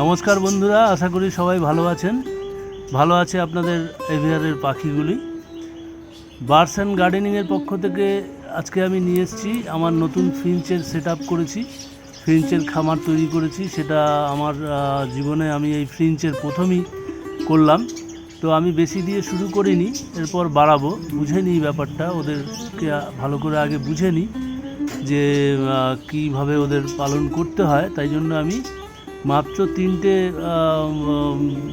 নমস্কার বন্ধুরা, আশা করি সবাই ভালো আছেন। ভালো আছে আপনাদের এভিয়ারের পাখিগুলি। বার্ডস অ্যান্ড গার্ডেনিংয়ের পক্ষ থেকে আজকে আমি নিয়ে এসেছি আমার নতুন ফিঞ্চের সেট আপ করেছি, ফিঞ্চের খামার তৈরি করেছি। সেটা আমার জীবনে আমি এই ফিঞ্চের প্রথমই করলাম। তো আমি বেশি দিয়ে শুরু করিনি, এরপর বাড়াবো। বুঝে নিই ব্যাপারটা, ওদেরকে ভালো করে আগে বুঝে নিই যে কীভাবে ওদের পালন করতে হয়। তাই জন্য আমি মাত্র তিনটে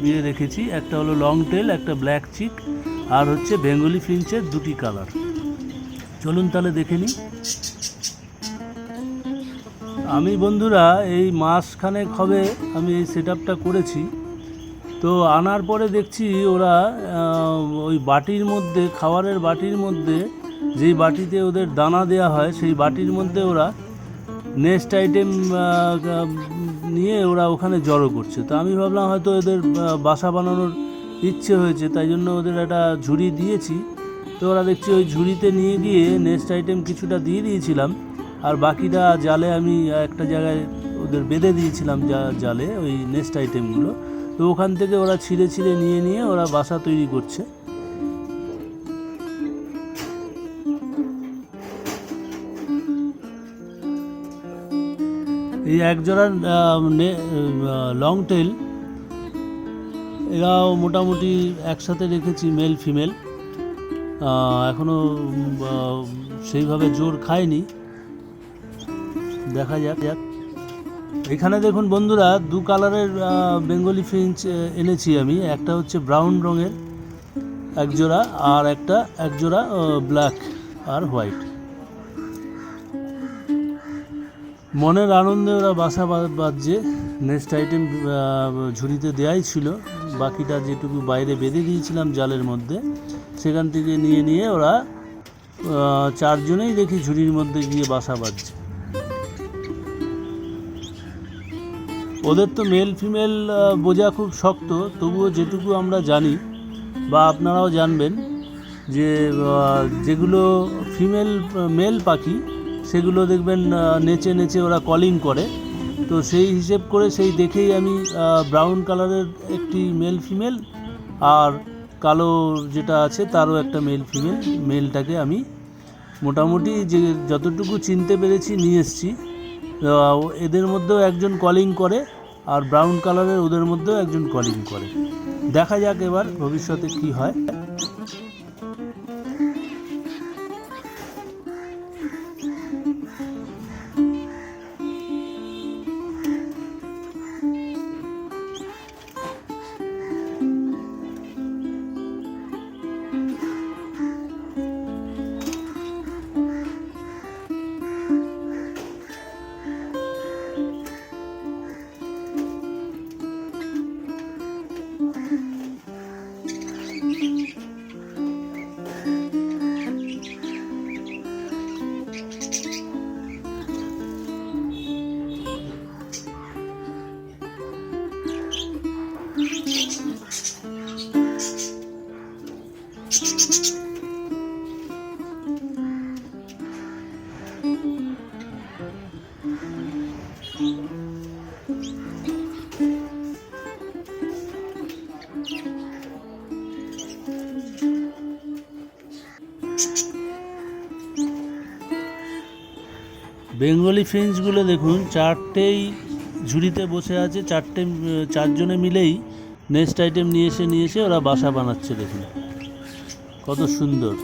ইয়ে রেখেছি। একটা হলো লং টেল, একটা ব্ল্যাক চিক, আর হচ্ছে বেঙ্গলি ফিঞ্চের দুটি কালার। চলুন তাহলে দেখে নিই। আমি বন্ধুরা এই মাসখানেক হবে আমি এই সেট আপটা করেছি। তো আনার পরে দেখছি ওরা ওই বাটির মধ্যে, খাবারের বাটির মধ্যে, যেই বাটিতে ওদের দানা দেওয়া হয় সেই বাটির মধ্যে ওরা নেক্সট আইটেম নিয়ে ওরা ওখানে জড়ো করছে। তো আমি ভাবলাম হয়তো এদের বাসা বানানোর ইচ্ছে হয়েছে, তাই জন্য ওদের একটা ঝুড়ি দিয়েছি। তো ওরা দেখছি ওই ঝুড়িতে নিয়ে গিয়ে নেক্সট আইটেম কিছুটা দিয়ে দিয়েছিলাম, আর বাকিটা জালে আমি একটা জায়গায় ওদের বেঁধে দিয়েছিলাম জালে ওই নেক্সট আইটেমগুলো। তো ওখান থেকে ওরা ছিঁড়ে ছিঁড়ে নিয়ে ওরা বাসা তৈরি করছে। এই একজোড়া লং টেল, এরাও মোটামুটি একসাথে রেখেছি, মেল ফিমেল। এখনও সেইভাবে জোর খায়নি, দেখা যাক। এখানে দেখুন বন্ধুরা, দু কালারের বেঙ্গলি ফিঞ্চ এনেছি আমি। একটা হচ্ছে ব্রাউন রঙের একজোড়া, আর একজোড়া ব্ল্যাক আর হোয়াইট। মনের আনন্দে ওরা বাসা বাঁধছে। নেক্সট আইটেম ঝুড়িতে দেওয়াই ছিল, বাকিটা যেটুকু বাইরে বেঁধে দিয়েছিলাম জালের মধ্যে, সেখান থেকে নিয়ে ওরা চারজনেই দেখি ঝুড়ির মধ্যে গিয়ে বাসা বাঁধছে। ওদের তো মেল ফিমেল বোঝা খুব শক্ত, তবুও যেটুকু আমরা জানি বা আপনারাও জানবেন যে যেগুলো মেল পাখি সেগুলো দেখবেন নেচে নেচে ওরা কলিং করে। তো সেই হিসেব করে সেই দেখেই আমি ব্রাউন কালারের একটি মেল ফিমেল আর কালো যেটা আছে তারও একটা মেল ফিমেল, মেলটাকে আমি মোটামুটি যে যতটুকু চিনতে পেরেছি নিয়ে এসেছি। এদের মধ্যেও একজন কলিং করে, আর ব্রাউন কালারের ওদের মধ্যেও একজন কলিং করে। দেখা যাক এবার ভবিষ্যতে কি হয়। বেঙ্গলি ফিঞ্চগুলো দেখুন, চারটেই ঝুড়িতে বসে আছে। চারজনে মিলেই নেক্সট আইটেম নিয়ে এসে ওরা বাসা বানাচ্ছে। দেখুন কত সুন্দর।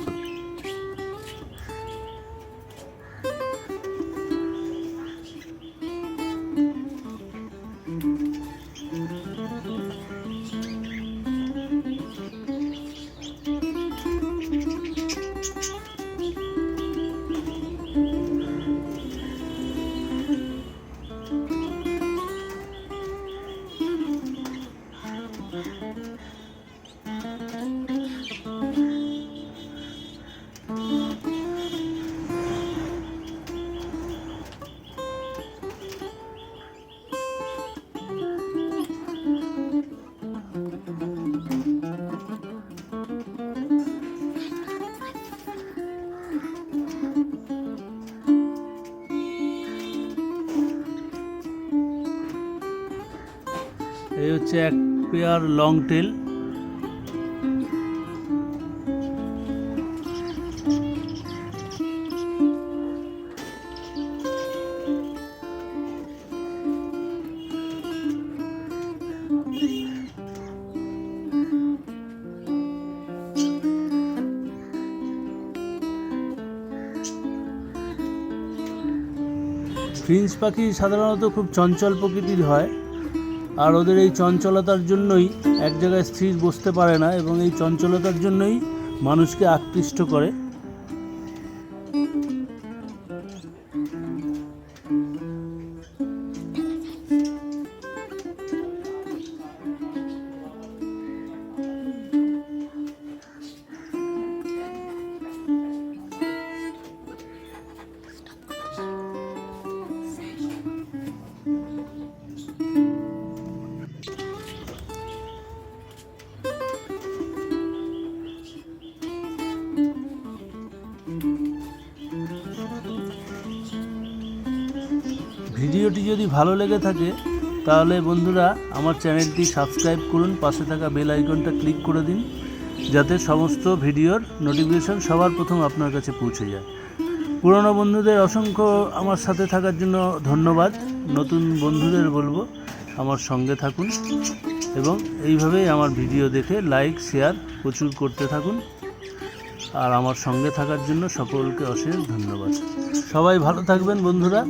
এই হচ্ছে এক পেয়ার লং টেল। ফিঞ্চ পাখি সাধারণত খুব চঞ্চল প্রকৃতির হয়, আর ওদের এই চঞ্চলতার জন্যই এক জায়গায় স্থির বসতে পারে না, এবং এই চঞ্চলতার জন্যই মানুষকে আকৃষ্ট করে। ভিডিওটি যদি ভালো লেগে থাকে তাহলে বন্ধুরা আমার চ্যানেলটি সাবস্ক্রাইব করুন, পাশে থাকা বেল আইকনটা ক্লিক করে দিন, যাতে সমস্ত ভিডিওর নোটিফিকেশন সবার প্রথম আপনার কাছে পৌঁছে যায়। পুরনো বন্ধুদের অসংখ্য আমার সাথে থাকার জন্য ধন্যবাদ। নতুন বন্ধুদের বলবো আমার সঙ্গে থাকুন, এবং এইভাবেই আমার ভিডিও দেখে লাইক শেয়ার প্রচুর করতে থাকুন। আর আমার সঙ্গে থাকার জন্য সকলকে অশেষ ধন্যবাদ। সবাই ভালো থাকবেন বন্ধুরা।